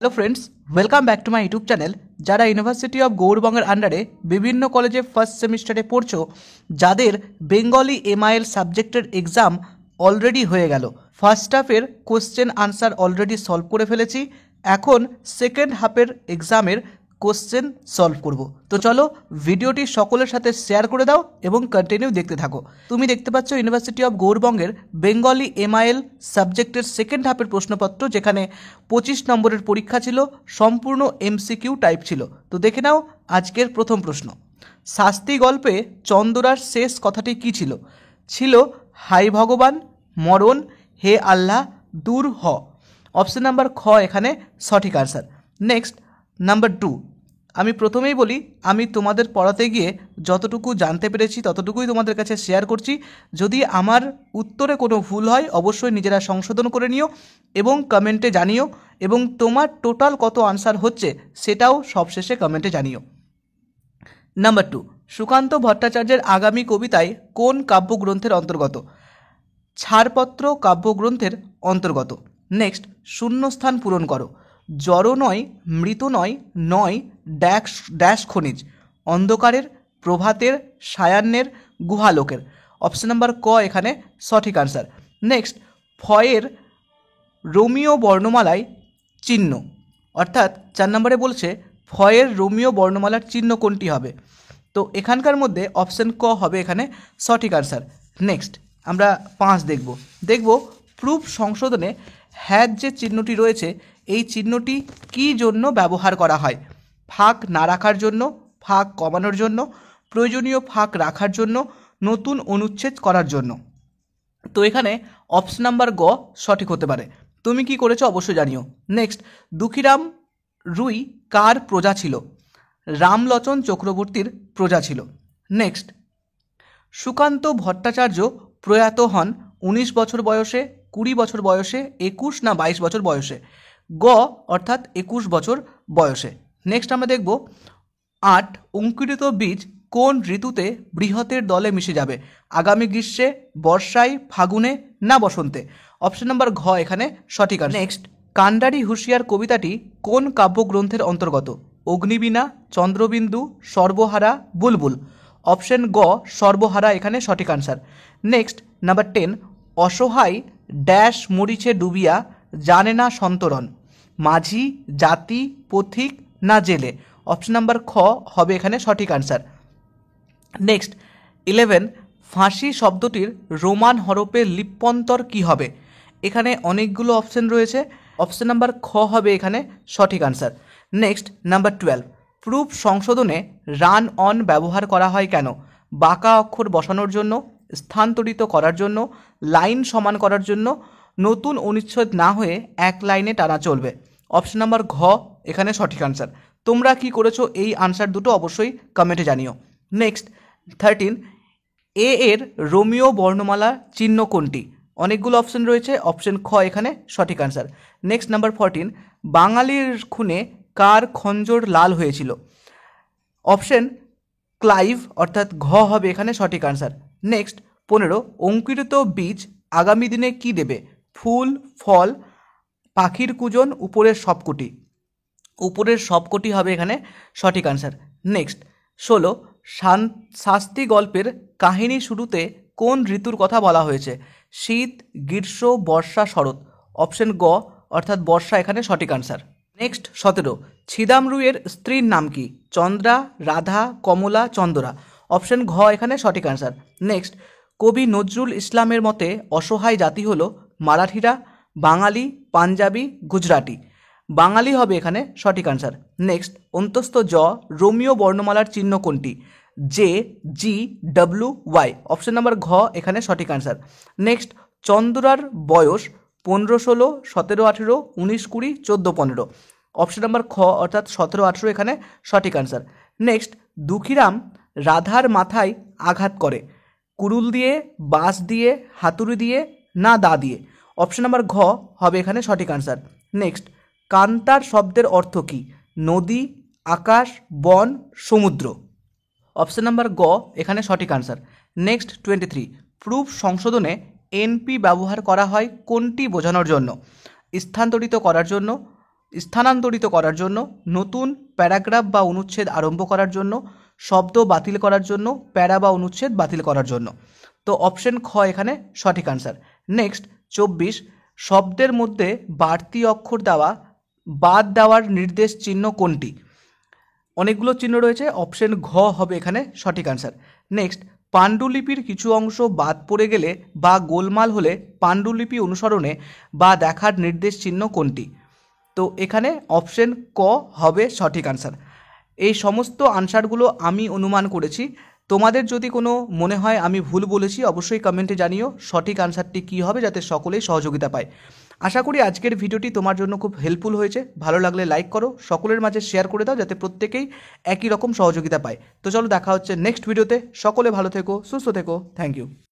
Hello friends, welcome back to my YouTube channel. যারা university of গৌড়বঙ্গের আন্ডারে বিভিন্ন কলেজে ফার্স্ট সেমিস্টারে পড়ছো, যাদের বেঙ্গলি এমআইএল সাবজেক্টের এক্সাম অলরেডি হয়ে গেল, ফার্স্ট হাফের কোশ্চেন আনসার অলরেডি সলভ করে ফেলেছি, এখন সেকেন্ড হাফের এক্সামের কোশ্চেন সলভ করব। তো চলো ভিডিওটি সকলের সাথে শেয়ার করে দাও এবং কন্টিনিউ দেখতে থাকো। তুমি দেখতে পাচ্ছ ইউনিভার্সিটি অফ গৌড়বঙ্গের বেঙ্গলি এমআইএল সাবজেক্টের সেকেন্ড হাফের প্রশ্নপত্র, যেখানে 25 নম্বরের পরীক্ষা ছিল, সম্পূর্ণ এমসিকিউ টাইপ ছিল। তো দেখে নাও আজকের প্রথম প্রশ্ন। শাস্তি গল্পে চন্দরার শেষ কথাটি কী ছিল? ছিল হাই ভগবান, মরণ, হে আল্লাহ, দূর হ। অপশন নাম্বার খ এখানে সঠিক আনসার। নেক্সট নাম্বার 2, আমি প্রথমেই বলি, আমি তোমাদের পড়াতে গিয়ে যতটুকু জানতে পেরেছি ততটুকুই তোমাদের কাছে শেয়ার করছি। যদি আমার উত্তরে কোনো ভুল হয় অবশ্যই নিজেরা সংশোধন করে নিও এবং কমেন্টে জানিও, এবং তোমার টোটাল কত আনসার হচ্ছে সেটাও সবশেষে কমেন্টে জানিও। নাম্বার 2, সুকান্ত ভট্টাচার্যের আগামী কবিতায় কোন কাব্যগ্রন্থের অন্তর্গত? ছাড়পত্র কাব্যগ্রন্থের অন্তর্গত। নেক্সট, শূন্যস্থান পূরণ করো। জড় নয়, মৃত নয়, নয় ড্যাশ ড্যাশ খনিজ, অন্ধকারের, প্রভাতের, সায়াহ্নের, গুহালোকের। অপশন নাম্বার ক এখানে সঠিক আনসার। নেক্সট, ফয়ের রোমিও বর্ণমালায় চিহ্ন, অর্থাৎ 4 নম্বরে বলছে ফয়ের রোমিও বর্ণমালার চিহ্ন কোনটি হবে? তো এখানকার মধ্যে অপশন ক হবে এখানে সঠিক আনসার। নেক্সট আমরা 5 দেখব প্রুফ সংশোধনে হ্যাজ যে চিহ্নটি রয়েছে এই চিহ্নটি কী জন্য ব্যবহার করা হয়? ফাঁক না রাখার জন্য, ফাঁক কমানোর জন্য, প্রয়োজনীয় ফাঁক রাখার জন্য, নতুন অনুচ্ছেদ করার জন্য। তো এখানে অপশন নাম্বার গ সঠিক হতে পারে। তুমি কি করেছো অবশ্যই জানিও। নেক্সট, দুঃখীরাম রুই কার প্রজা ছিল? রামলোচন চক্রবর্তীর প্রজা ছিল। নেক্সট, সুকান্ত ভট্টাচার্য প্রয়াত হন 19 বছর বয়সে, 20 বছর বয়সে, 21 না 22 বছর বয়সে? গ অর্থাৎ 21 বছর বয়সে। নেক্সট আমরা দেখব 8, অঙ্কুরিত বীজ কোন ঋতুতে বৃহতের দলে মিশে যাবে? আগামী গ্রীষ্মে, বর্ষায়, ফাগুনে না বসন্তে? অপশন নাম্বার ঘ এখানে সঠিক আনসার। নেক্সট, কান্ডারি হুঁশিয়ার কবিতাটি কোন কাব্যগ্রন্থের অন্তর্গত? অগ্নিবীণা, চন্দ্রবিন্দু, সর্বহারা, বুলবুল? অপশন গ সর্বহারা এখানে সঠিক আনসার। নেক্সট নাম্বার 10, অসহায় ড্যাশ মরিচে ডুবিয়া জানে না সন্তরণ, মাঝি, জাতি, পথিক না জেলে? অপশন নাম্বার খ হবে এখানে সঠিক আনসার। নেক্সট 11, ফাঁসি শব্দটির রোমান হরফে লিপ্যন্তর কী হবে? এখানে অনেকগুলো অপশন রয়েছে, অপশন নাম্বার খ হবে এখানে সঠিক আনসার। নেক্সট নাম্বার 12, প্রুফ সংশোধনে রান অন ব্যবহার করা হয় কেন? বাঁকা অক্ষর বসানোর জন্য, স্থানান্তরিত করার জন্য, লাইন সমান করার জন্য, নতুন অনুচ্ছেদ না হয়ে এক লাইনে টানা চলবে? অপশন নাম্বার ঘ এখানে সঠিক আনসার। তোমরা কি করেছো এই আনসার দুটো অবশ্যই কমেন্টে জানিও। নেক্সট 13, এ এর রোমিও বর্ণমালা চিহ্ন কোনটি? অনেকগুলো অপশন রয়েছে, অপশন খ এখানে সঠিক আনসার। নেক্সট নাম্বার 14, বাঙালির খুনে কার খঞ্জর লাল হয়েছিল? অপশন ক্লাইভ অর্থাৎ ঘ হবে এখানে সঠিক আনসার। নেক্সট 15, অঙ্কুরিত বীজ আগামী দিনে কি দেবে? ফুল, ফল, পাখির কুজন, উপরের সবকটি? উপরের সবকটি হবে এখানে সঠিক আনসার। নেক্সট 16, শাস্তি গল্পের কাহিনী শুরুতে কোন ঋতুর কথা বলা হয়েছে? শীত, গ্রীষ্ম, বর্ষা, শরৎ? অপশন গ অর্থাৎ বর্ষা এখানে সঠিক আনসার। নেক্সট 17, ছিদামরুয়ের স্ত্রীর নাম কি? চন্দ্রা, রাধা, কমলা, চন্দরা? অপশন ঘ এখানে সঠিক আনসার। নেক্সট, কবি নজরুল ইসলামের মতে অসহায় জাতি হলো মারাঠিরা, বাঙালি, পাঞ্জাবি, গুজরাটি? বাঙালি হবে এখানে সঠিক আনসার। নেক্সট, অন্তস্থ জ রোমিও বর্ণমালার চিহ্ন কোনটি? জে, জি, ডব্লিউ, ওয়াই? অপশন নাম্বার ঘ এখানে সঠিক আনসার। নেক্সট, চন্দ্রার বয়স 15, 16, 17, 18, 19, 20, 14, 15? অপশন নাম্বার খ অর্থাৎ 17, 18 এখানে সঠিক আনসার। নেক্সট, দুঃখীরাম রাধার মাথায় আঘাত করে কুরুল দিয়ে, বাঁশ দিয়ে, হাতুড়ি দিয়ে না দা দিয়ে? অপশন নাম্বার ঘ হবে এখানে সঠিক আনসার। নেক্সট, কান্তার শব্দের অর্থ কী? নদী, আকাশ, বন, সমুদ্র? অপশন নাম্বার গ এখানে সঠিক আনসার। নেক্সট 23, প্রুফ সংশোধনে এনপি ব্যবহার করা হয় কোনটি বোঝানোর জন্য? স্থানান্তরিত করার জন্য, স্থানান্তরিত করার জন্য, নতুন প্যারাগ্রাফ বা অনুচ্ছেদ আরম্ভ করার জন্য, শব্দ বাতিল করার জন্য, প্যারা বা অনুচ্ছেদ বাতিল করার জন্য। তো অপশন খ এখানে সঠিক আনসার। নেক্সট 24, শব্দের মধ্যে বাড়তি অক্ষর দেওয়া বাদ দেওয়ার নির্দেশ চিহ্ন কোনটি? অনেকগুলো চিহ্ন রয়েছে, অপশন ঘ হবে এখানে সঠিক আনসার। নেক্সট, পাণ্ডুলিপির কিছু অংশ বাদ পড়ে গেলে বা গোলমাল হলে পাণ্ডুলিপি অনুসরণে বা দেখার নির্দেশ চিহ্ন কোনটি? তো এখানে অপশন ক হবে সঠিক আনসার। এই সমস্ত আনসারগুলো আমি অনুমান করেছি। তোমাদের যদি কোনো মনে হয় আমি ভুল বলেছি অবশ্যই কমেন্টে জানিও সঠিক আনসারটি কী হবে, যাতে সকলেই সহযোগিতা পায়। আশা করি আজকের ভিডিওটি তোমার জন্য খুব হেল্পফুল হয়েছে। ভালো লাগলে লাইক করো, সকলের মাঝে শেয়ার করে দাও যাতে প্রত্যেকেই একই রকম সহযোগিতা পায়। তো চলো দেখা হচ্ছে নেক্সট ভিডিওতে। সকলে ভালো থেকো, সুস্থ থেকো। Thank you.